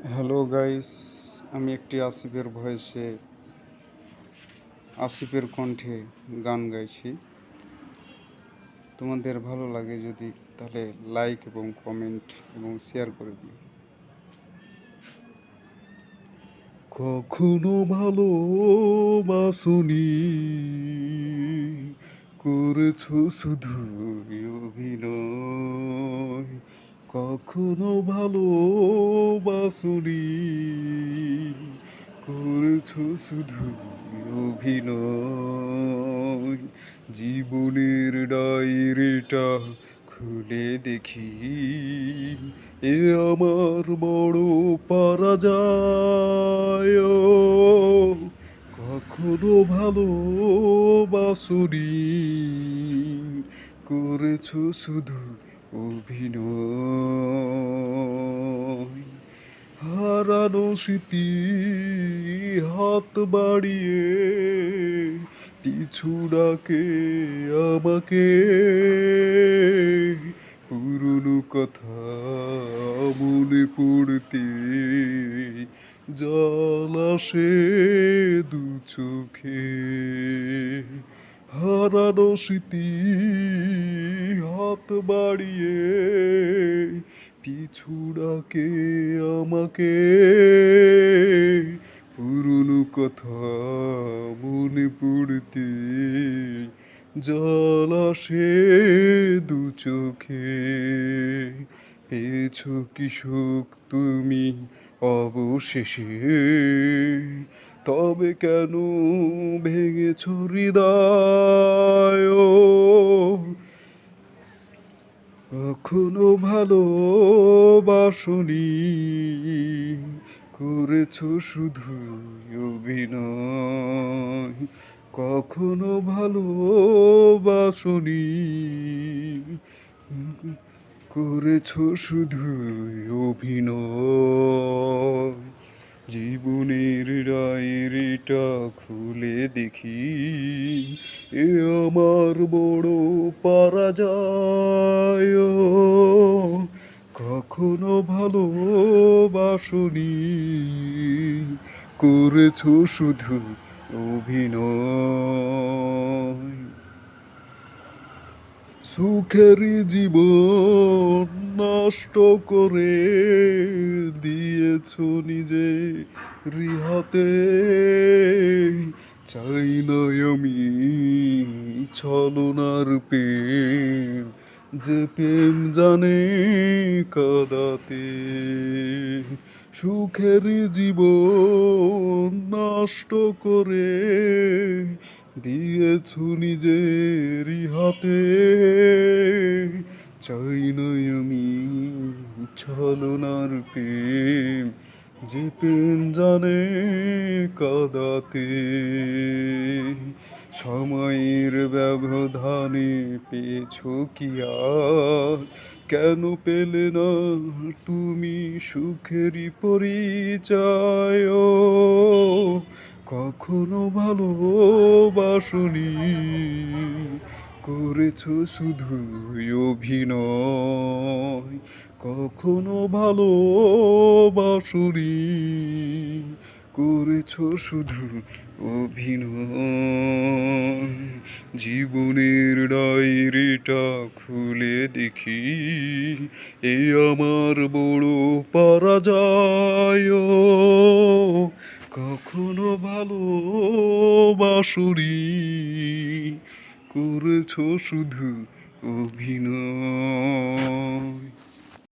Hello guys, আমি একটি আসিফের কণ্ঠে গান গাইছি। তোমাদের ভালো লাগে যদি তাহলে লাইক এবং কমেন্ট এবং শেয়ার করে দিও। কখনো ভালোবাসনি, করেছো শুধু অভিনয়। কখনো ভালোবাসনি, করেছো শুধু অভিনয়। জীবনের ডায়েরিটা খুলে দেখি, এ আমার বড় পরাজয়। কখনো ভালোবাসনি, করেছো শুধু অভিনয়। হারানো স্মৃতি হাত বাড়িয়ে পিছু ডাকে আমাকে। পুরনো কথা মনে পড়তে জল আসে দু চোখে। হারানো স্মৃতি হাত বাড়িয়ে পিছু ডাকে আমাকে। পুরনো কথা মনে পড়তে জল আসে দু চোখে। পেয়েছো কি সুখ তুমি অবশেষে, তবে কেন ভেঙেছ হৃদয়? কখনো ভালোবাসনি, করেছো শুধু অভিনয়। কখনো ভালোবাসনি, করেছো শুধু অভিনয়। জীবনের ডায়েরিটা খুলে দেখি, এ আমার বড় পরাজয়। কখনো ভালোবাসনি, করেছো শুধু অভিনয়। সুখের জীবন নষ্ট করে দিয়েছো নিজে রিহাতে। চাই না আমি ছলনার প্রেম, যে প্রেম জানে কাঁদাতে। সুখের জীবন নষ্ট করে দিয়েছো নিজেরই হাতে। চাই না আমি ছলনার প্রেম, যে প্রেম জানে কাঁদাতে। সময়ের ব্যবধানে পেয়েছো কি আজ, কেন পেলে না তুমি সুখেরই পরিচয়? কখনো ভালোবাসনি, করেছো শুধু অভিনয়। কখনো ভালোবাসনি, করেছো শুধু অভিনয়। জীবনের ডায়েরিটা খুলে দেখি, এ আমার বড় পরাজয়। কখনো ভালোবাসনি, করেছো শুধু অভিনয়।